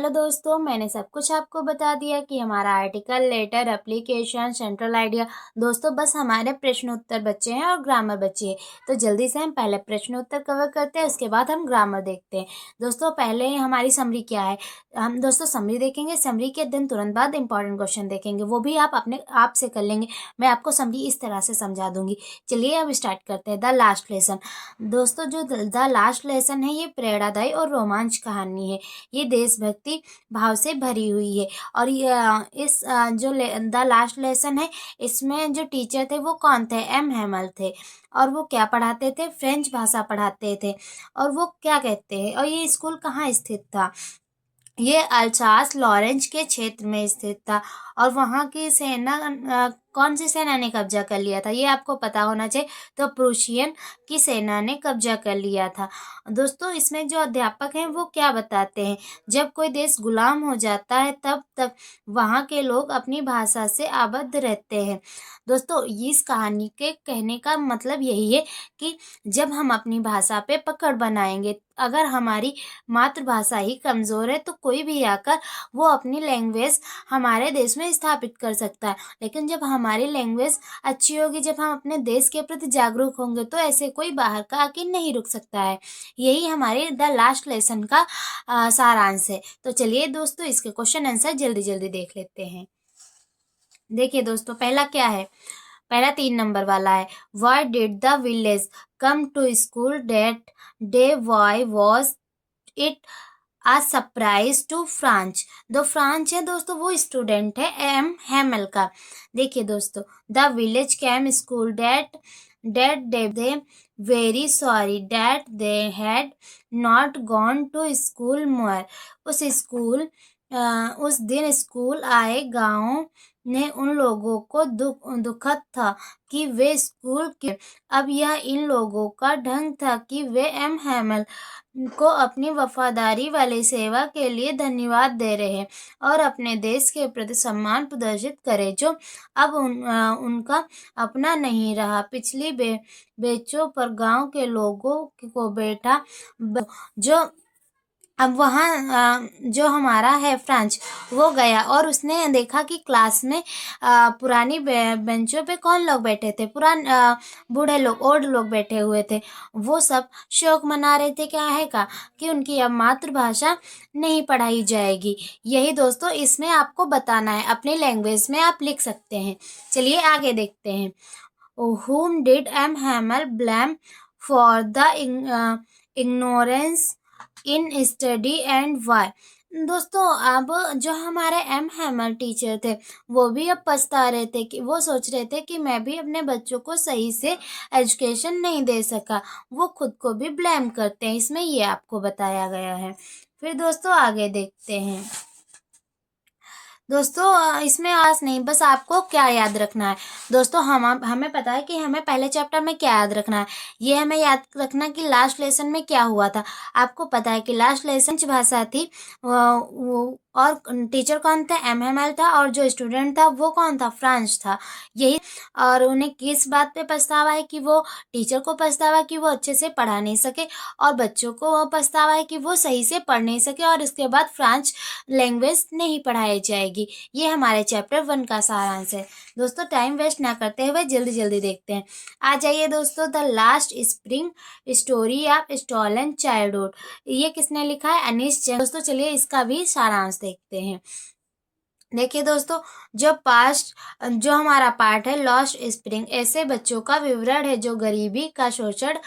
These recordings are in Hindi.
मात्रा दोस्तों, मैंने सब कुछ आपको बता दिया कि हमारा article, letter, application, central idea. दोस्तों बस हमारे प्रश्न उत्तर बचे हैं और ग्रामर बची है, तो जल्दी से हम पहले प्रश्न उत्तर कवर करते हैं, उसके बाद हम ग्रामर देखते हैं। दोस्तों पहले हमारी समरी क्या है, हम दोस्तों समरी देखेंगे। समरी के दिन तुरंत बाद इंपॉर्टेंट क्वेश्चन देखेंगे, वो भी आप अपने आप से कर लेंगे। मैं आपको समरी इस तरह से समझा दूंगी। चलिए अब स्टार्ट करते हैं। The last lesson. दोस्तों जो द लास्ट लेसन है, ये प्रेरणादायी और रोमांच कहानी है। ये देशभक्ति भाव से भरी हुई है। और इस जो द लास्ट लेसन है, इसमें जो टीचर थे वो कौन थे? एम हैमल थे। और वो क्या पढ़ाते थे? फ्रेंच भाषा पढ़ाते थे। और वो क्या कहते हैं, और ये स्कूल कहाँ स्थित था? ये अल्सास लॉरेंज के क्षेत्र में स्थित था। और वहाँ की सेना कौन सी सेना ने कब्जा कर लिया था, ये आपको पता होना चाहिए। तो प्रूशियन की सेना ने कब्जा कर लिया था। दोस्तों इसमें जो अध्यापक हैं वो क्या बताते हैं, जब कोई देश गुलाम हो जाता है तब तक वहाँ के लोग अपनी भाषा से आबद्ध रहते हैं। दोस्तों इस कहानी के कहने का मतलब यही है कि जब हम अपनी भाषा पे पकड़ बनाएंगे, अगर हमारी मातृभाषा ही कमज़ोर है तो कोई भी आकर वो अपनी लैंग्वेज हमारे देश में स्थापित कर सकता है। लेकिन जब हमारी लैंग्वेज अच्छी होगी, जब हम अपने देश के प्रति जागरूक होंगे, तो ऐसे कोई बाहर का आके नहीं रुक सकता है। यही हमारे द लास्ट लेसन का सारांश है। तो चलिए दोस्तों इसके क्वेश्चन आंसर जल्दी जल्दी देख लेते हैं। देखिए दोस्तों पहला क्या है, पहला 3 नंबर वाला है। Why did the village come to school that day? Why was it a surprise to French? दो फ्रांच है दोस्तों, वो स्टूडेंट है एम हैमल का। देखिए दोस्तों, the village came school that they very sorry that they had not gone to school more. उस दिन स्कूल आए गांव ने उन लोगों को दुखद था कि वे स्कूल के। अब यह इन लोगों का ढंग था कि वे एम हैमल को अपनी वफादारी वाली सेवा के लिए धन्यवाद दे रहे हैं और अपने देश के प्रति सम्मान प्रदर्शित करें, जो अब उनका अपना नहीं रहा। पिछली बेचों पर गांव के लोगों को बैठा जो अब वहाँ जो हमारा है फ्रांच, वो गया और उसने देखा कि क्लास में पुरानी बेंचों पे कौन लोग बैठे थे? बूढ़े लोग, ओल्ड लोग बैठे हुए थे। वो सब शोक मना रहे थे, क्या है का, कि उनकी अब मातृभाषा नहीं पढ़ाई जाएगी। यही दोस्तों इसमें आपको बताना है, अपनी लैंग्वेज में आप लिख सकते हैं। चलिए आगे देखते हैं। Whom did M. Hamel blame for the ignorance in study and why? दोस्तों अब जो हमारे एम हैमल टीचर थे, वो भी अब पछता रहे थे कि वो सोच रहे थे कि मैं भी अपने बच्चों को सही से एजुकेशन नहीं दे सका। वो खुद को भी ब्लेम करते हैं, इसमें ये आपको बताया गया है। फिर दोस्तों आगे देखते हैं। दोस्तों इसमें आज नहीं, बस आपको क्या याद रखना है। दोस्तों हमें पता है कि हमें पहले चैप्टर में क्या याद रखना है। ये हमें याद रखना कि लास्ट लेसन में क्या हुआ था। आपको पता है कि लास्ट लेसन भाषा थी, और टीचर कौन था? एम हैमल था। और जो स्टूडेंट था वो कौन था? फ्रांच था। यही। और उन्हें किस बात पे पछतावा है? कि वो टीचर को पछतावा कि वो अच्छे से पढ़ा नहीं सके, और बच्चों को पछतावा है कि वो सही से पढ़ नहीं सके, और इसके बाद फ्रांच लैंग्वेज नहीं पढ़ाई जाएगी। ये हमारे चैप्टर 1 का सारांश है। दोस्तों टाइम वेस्ट ना करते हुए जल्दी जल्दी देखते हैं। आ जाइए दोस्तों, the last spring story of stolen childhood. ये किसने लिखा है? अनीश जैन। दोस्तों चलिए इसका भी सारांश देखते हैं। देखिए दोस्तों, जो हमारा पार्ट है लॉस्ट स्प्रिंग, ऐसे बच्चों का विवरण है जो गरीबी का शोषण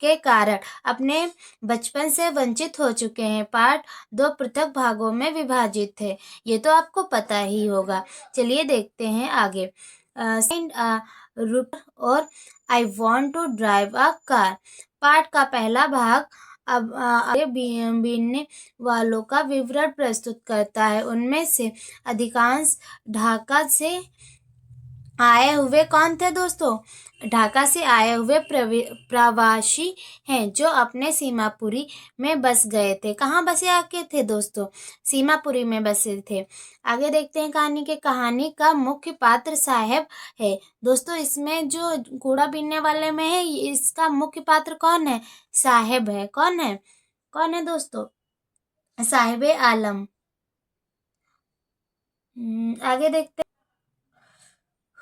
के कारण अपने बचपन से वंचित हो चुके हैं। पार्ट 2 पृथक भागों में विभाजित है, ये तो आपको पता ही होगा। चलिए देखते हैं आगे। और I want to drive a car. Part का पहला भाग अब आगे बीनने वालों का विवरण प्रस्तुत करता है। उनमें से अधिकांश ढाका से आए हुए कौन थे दोस्तों? ढाका से आए हुए प्रवासी हैं जो अपने सीमापुरी में बस गए थे। कहाँ बसे आके थे दोस्तों? सीमापुरी में बसे थे। आगे देखते हैं कहानी का मुख्य पात्र साहेब है। दोस्तों इसमें जो कूड़ा बीनने वाले में है, इसका मुख्य पात्र कौन है? साहेब है। कौन है दोस्तों? साहिब आलम। आगे देखते हैं।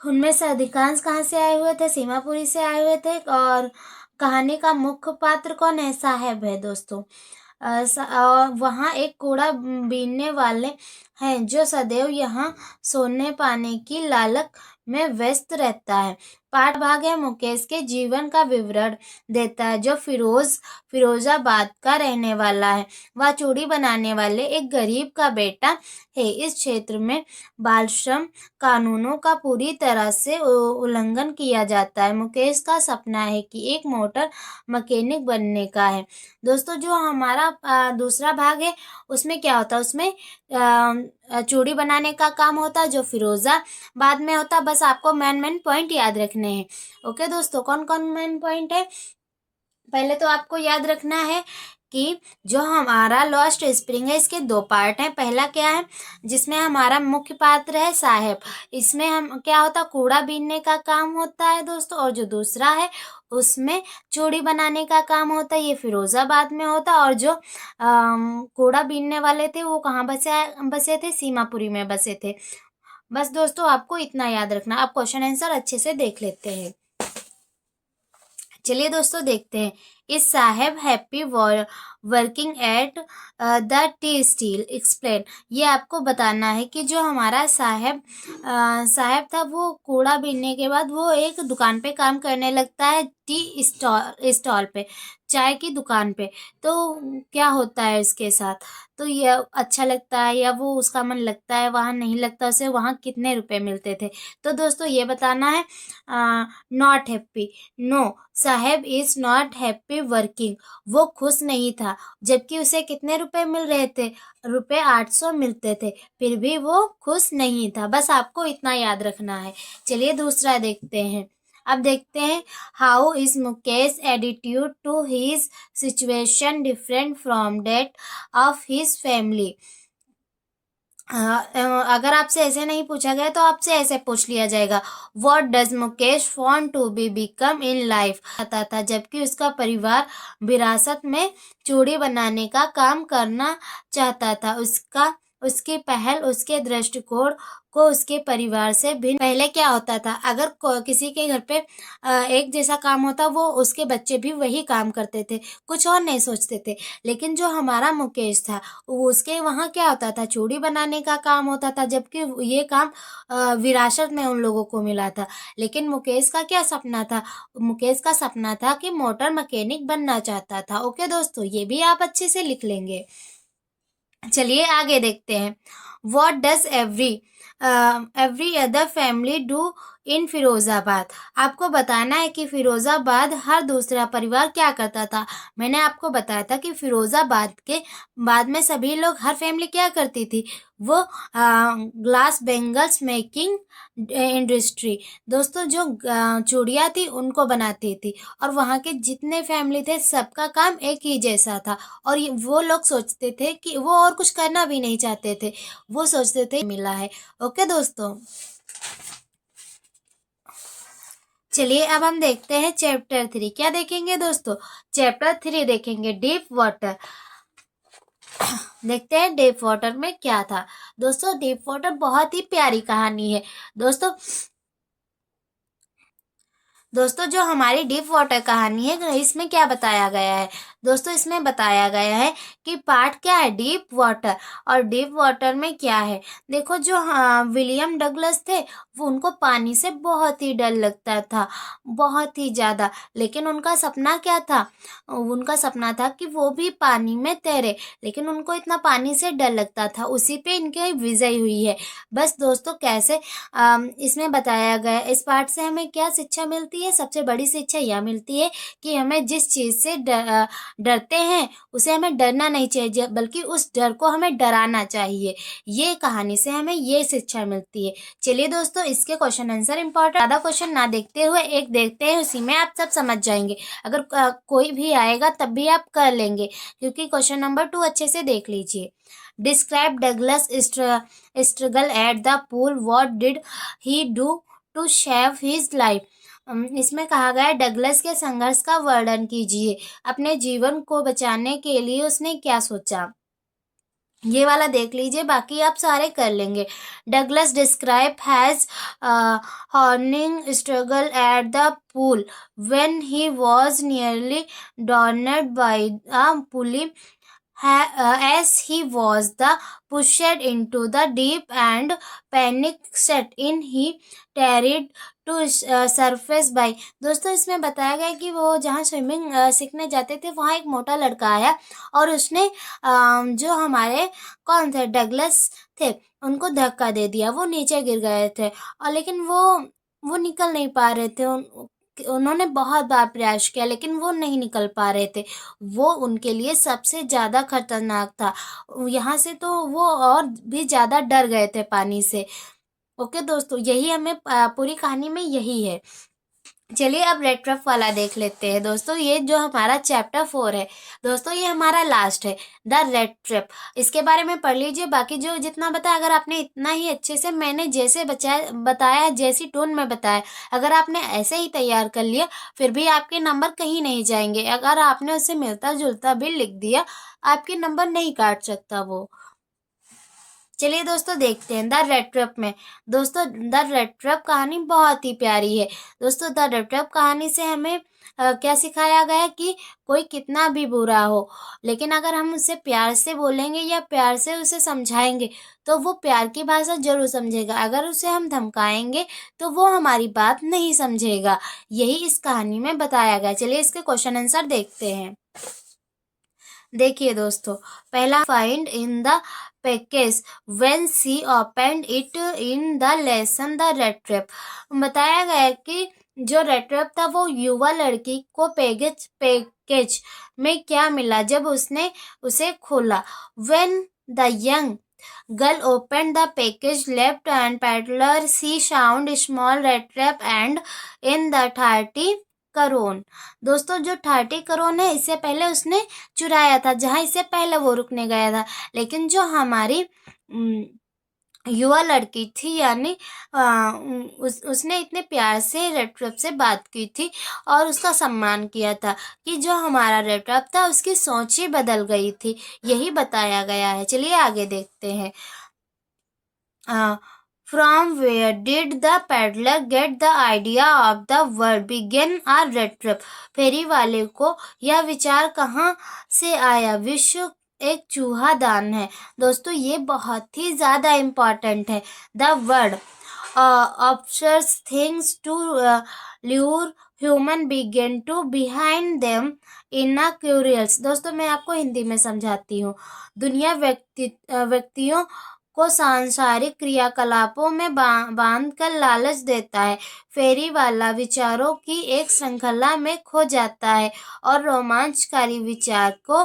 उनमें से अधिकांश कहाँ से आए हुए थे? सीमापुरी से आए हुए थे। और कहानी का मुख्य पात्र कौन है? साहेब है दोस्तों। वहाँ एक कूड़ा बीनने वाले हैं जो सदैव यहाँ सोने पाने की लालच में व्यस्त रहता है। पाठ भाग है मुकेश के जीवन का विवरण देता है, जो फिरोजाबाद का रहने वाला है। वह चूड़ी बनाने वाले एक गरीब का बेटा है। इस क्षेत्र में बाल श्रम कानूनों का पूरी तरह से उल्लंघन किया जाता है। मुकेश का सपना है कि एक मोटर मैकेनिक बनने का है। दोस्तों जो हमारा दूसरा भाग है उसमें क्या होता है? उसमें चूड़ी बनाने का काम होता है जो फिरोजाबाद में होता है। बस आपको मेन पॉइंट याद रखने हैं। ओके दोस्तों, कौन कौन मेन पॉइंट है? पहले तो आपको याद रखना है कि जो हमारा लॉस्ट स्प्रिंग है इसके दो पार्ट हैं। पहला क्या है? जिसमें हमारा मुख्य पात्र है साहेब। इसमें हम क्या होता है? कूड़ा बीनने का काम होता है दोस्तों। और जो दूसरा है उसमें चूड़ी बनाने का काम होता है। ये फिरोजाबाद में होता है। और जो कूड़ा बीनने वाले थे वो कहाँ बसे थे? सीमापुरी में बसे थे। बस दोस्तों आपको इतना याद रखना। आप क्वेश्चन आंसर अच्छे से देख लेते हैं। चलिए दोस्तों देखते हैं। इस साहेब happy working at the T steel explain. ये आपको बताना है कि जो हमारा साहेब था वो कूड़ा बीनने के बाद वो एक दुकान पे काम करने लगता है, टी स्टॉल पे, चाय की दुकान पे। तो क्या होता है इसके साथ? तो ये अच्छा लगता है या वो उसका मन लगता है वहाँ, नहीं लगता उसे, वहाँ कितने रुपए मिलते थे? तो दोस्तों ये बताना है। Not happy, no, Saheb is not happy working. वो खुश नहीं था, जबकि उसे कितने रुपए मिल रहे थे? रुपए 800 मिलते थे, फिर भी वो खुश नहीं था। बस आपको इतना याद रखना है। चलिए दूसरा देखते हैं। अब देखते हैं, how is Mukesh attitude to his situation different from that of his family. अगर आपसे ऐसे नहीं पूछा गया तो आपसे ऐसे पूछ लिया जाएगा। What does Mukesh want to be become in life? आता था, जबकि उसका परिवार विरासत में चूड़ी बनाने का काम करना चाहता था। उसकी पहल, उसके दृष्टिकोण को उसके परिवार से भिन्न। पहले क्या होता था? अगर किसी के घर पे एक जैसा काम होता वो उसके बच्चे भी वही काम करते थे, कुछ और नहीं सोचते थे। लेकिन जो हमारा मुकेश था उसके वहाँ क्या होता था? चूड़ी बनाने का काम होता था, जबकि ये काम विरासत में उन लोगों को मिला था। लेकिन मुकेश का क्या सपना था? मुकेश का सपना था कि मोटर मैकेनिक बनना चाहता था। ओके दोस्तों, ये भी आप अच्छे से लिख लेंगे। चलिए आगे देखते हैं। What does every other family do in Firozabad? आपको बताना है कि फिरोजाबाद हर दूसरा परिवार क्या करता था। मैंने आपको बताया था कि फिरोजाबाद के बाद में सभी लोग, हर फैमिली क्या करती थी? वो ग्लास बेंगल्स मेकिंग इंडस्ट्री, दोस्तों जो चूड़ियाँ थी उनको बनाती थी। और वहाँ के जितने फैमिली थे सबका काम एक ही जैसा था। और वो लोग सोचते थे कि वो और कुछ करना भी नहीं चाहते थे, वो सोचते थे मिला है। ओके दोस्तों, चलिए अब हम देखते हैं चैप्टर 3। क्या देखेंगे दोस्तों? चैप्टर 3 देखेंगे, डीप वाटर। देखते हैं डीप वाटर में क्या था। दोस्तों डीप वाटर बहुत ही प्यारी कहानी है। दोस्तों जो हमारी डीप वाटर कहानी है इसमें क्या बताया गया है? दोस्तों इसमें बताया गया है कि पार्ट क्या है? Deep water. और डीप वाटर में क्या है? देखो जो विलियम डगलस थे वो, उनको पानी से बहुत ही डर लगता था, बहुत ही ज़्यादा। लेकिन उनका सपना क्या था? उनका सपना था कि वो भी पानी में तैरे, लेकिन उनको इतना पानी से डर लगता था। उसी पे इनकी विजय हुई है। बस दोस्तों कैसे इसमें बताया गया, इस पाठ से हमें क्या शिक्षा मिलती है? सबसे बड़ी शिक्षा यह मिलती है कि हमें जिस चीज़ से डरते हैं उसे हमें डरना नहीं चाहिए, बल्कि उस डर को हमें डराना चाहिए। ये कहानी से हमें ये शिक्षा मिलती है। चलिए दोस्तों, इसके क्वेश्चन आंसर इंपॉर्टेंट, ज़्यादा क्वेश्चन ना देखते हुए एक देखते हैं, उसी में आप सब समझ जाएंगे। अगर कोई भी आएगा तब भी आप कर लेंगे, क्योंकि क्वेश्चन नंबर 2 अच्छे से देख लीजिए। Describe Douglas struggle at the pool. What did he do to save his life? इसमें कहा गया है डगलस के संघर्ष का वर्णन कीजिए, अपने जीवन को बचाने के लिए उसने क्या सोचा। ये वाला देख लीजिए, बाकी आप सारे कर लेंगे। Douglas describe has harrowing struggle at the pool when he was nearly drowned by a bully as he was the pushed into the deep and panic set in he carried to surface by। दोस्तों इसमें बताया गया कि वो जहाँ स्विमिंग सीखने जाते थे वहाँ एक मोटा लड़का आया और उसने जो हमारे कौन थे डगलस थे उनको धक्का दे दिया, वो नीचे गिर गए थे और लेकिन वो निकल नहीं पा रहे थे। उन्होंने बहुत बार प्रयास किया लेकिन वो नहीं निकल पा रहे थे। वो उनके लिए सबसे ज़्यादा खतरनाक था। यहाँ से तो वो और भी ज़्यादा डर गए थे पानी से। ओके दोस्तों, यही हमें पूरी कहानी में यही है। चलिए अब रेड ट्रफ वाला देख लेते हैं दोस्तों। ये जो हमारा चैप्टर 4 है दोस्तों, ये हमारा लास्ट है, द रेड ट्रैप। इसके बारे में पढ़ लीजिए, बाकी जो जितना बताया, अगर आपने इतना ही अच्छे से मैंने जैसे बताया जैसी टोन में बताया, अगर आपने ऐसे ही तैयार कर लिया फिर भी आपके नंबर कहीं नहीं जाएंगे। अगर आपने उससे मिलता जुलता भी लिख दिया आपके नंबर नहीं काट सकता वो। चलिए दोस्तों देखते हैं द रेड ट्रैप में। दोस्तों द रेड ट्रैप कहानी बहुत ही प्यारी है। दोस्तों द रेड ट्रैप कहानी से हमें क्या सिखाया गया कि कोई कितना भी बुरा हो लेकिन अगर हम उससे प्यार से बोलेंगे या प्यार से उसे समझाएंगे तो वो प्यार की भाषा जरूर समझेगा। अगर उसे हम धमकाएंगे तो वो हमारी बात नहीं समझेगा। यही इस कहानी में बताया गया। चलिए इसके क्वेश्चन आंसर देखते हैं। देखिए दोस्तों, पहला find in the package when she opened it in the lesson the red trap. बताया गया कि जो रेड ट्रैप था वो युवा लड़की को पैकेज में क्या मिला जब उसने उसे खोला। When the young girl opened the package left and peddler she found small red trap and in the 30 करोन। दोस्तों जो 30 करोन है इससे पहले उसने चुराया था जहां इससे पहले वो रुकने गया था। लेकिन जो हमारी युवा लड़की थी यानी उसने इतने प्यार से रेड ट्रैप से बात की थी और उसका सम्मान किया था कि जो हमारा रेड ट्रैप था उसकी सोच ही बदल गई थी। यही बताया गया है। चलिए आगे देखते हैं। From where did the peddler get the idea of the word begin a red trap? फेरी वाले को यह विचार कहाँ से आया? विश्व एक चूहा दान है। दोस्तों ये बहुत ही ज़्यादा इम्पॉर्टेंट है। The word obscures things to lure human begin to behind them in a curious. दोस्तों मैं आपको हिंदी में समझाती हूँ। दुनिया व्यक्तियों को सांसारिक क्रियाकलापों में बांध कर लालच देता है। फेरी वाला विचारों की एक श्रृंखला में खो जाता है और रोमांचकारी विचार को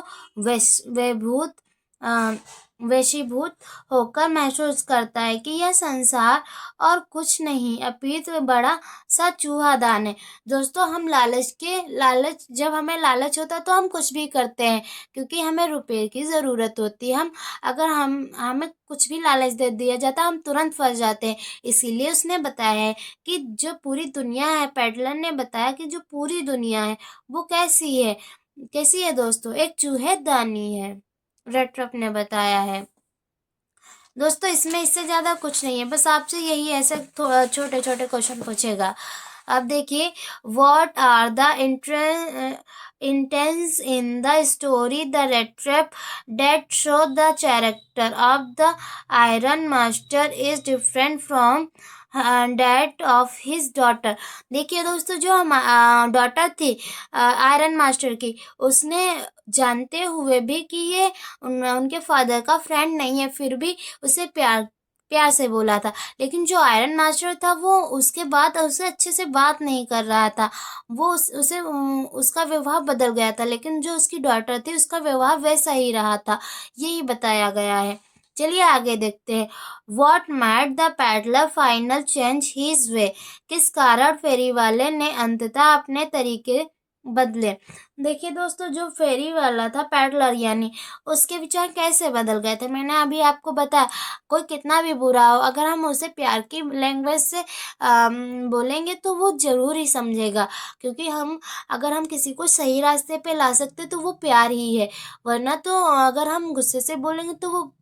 वशीभूत होकर महसूस करता है कि यह संसार और कुछ नहीं अपितु बड़ा सा चूहादान है। दोस्तों हम लालच जब हमें लालच होता है तो हम कुछ भी करते हैं क्योंकि हमें रुपए की ज़रूरत होती है। अगर हमें कुछ भी लालच दे दिया जाता है हम तुरंत फंस जाते हैं। इसीलिए उसने बताया है कि जो पूरी दुनिया है, पेडलर ने बताया कि जो पूरी दुनिया है वो कैसी है दोस्तों? एक चूहेदानी है, रेड ट्रैप ने बताया है। दोस्तों इसमें इससे ज़्यादा कुछ नहीं है, बस आपसे यही ऐसे छोटे छोटे क्वेश्चन पूछेगा। अब देखिए, what are the intents in the story the red trap that show the character of the iron master is different from that of his daughter। देखिए दोस्तों जो हम डॉटर थी आयरन मास्टर की, उसने जानते हुए भी कि ये उनके फादर का फ्रेंड नहीं है फिर भी उसे प्यार से बोला था। लेकिन जो आयरन मास्टर था वो उसके बाद उसे अच्छे से बात नहीं कर रहा था। वो उसे उसका व्यवहार बदल गया था। लेकिन जो उसकी डॉटर थी उसका व्यवहार वैसा ही रहा था। यही बताया गया है। चलिए आगे देखते हैं। What made the peddler final change his way? किस कारण फेरी वाले ने अंततः अपने तरीके बदले? देखिए दोस्तों, जो फेरी वाला था पैडलर यानी, उसके विचार कैसे बदल गए थे, मैंने अभी आपको बताया। कोई कितना भी बुरा हो, अगर हम उसे प्यार की लैंग्वेज से बोलेंगे तो वो ज़रूर ही समझेगा, क्योंकि अगर हम किसी को सही रास्ते पे ला सकते तो वो प्यार ही है। वरना तो अगर हम गुस्से से बोलेंगे तो वो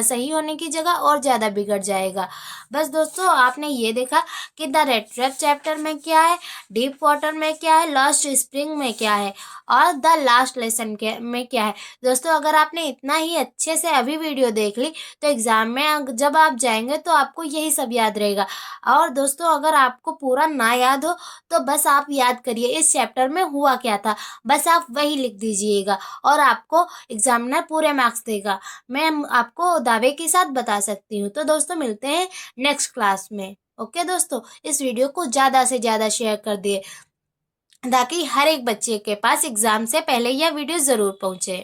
सही होने की जगह और ज़्यादा बिगड़ जाएगा। बस दोस्तों, आपने ये देखा कि द रेड ट्रैप चैप्टर में क्या है, डीप वाटर में क्या है, लास्ट स्प्रिंग में क्या है, और द लास्ट लेसन के में क्या है। दोस्तों, अगर आपने इतना ही अच्छे से अभी वीडियो देख ली तो एग्जाम में जब आप जाएंगे तो आपको यही सब याद रहेगा। और दोस्तों, अगर आपको पूरा ना याद हो तो बस आप याद करिए इस चैप्टर में हुआ क्या था, बस आप वही लिख दीजिएगा और आपको एग्जामिनर पूरे मार्क्स देगा। मैं आपको दावे के साथ बता सकती हूँ। तो दोस्तों, मिलते हैं नेक्स्ट क्लास में। ओके दोस्तों, इस वीडियो को ज़्यादा से ज़्यादा शेयर कर दिए ताकि हर एक बच्चे के पास एग्जाम से पहले यह वीडियो ज़रूर पहुंचे।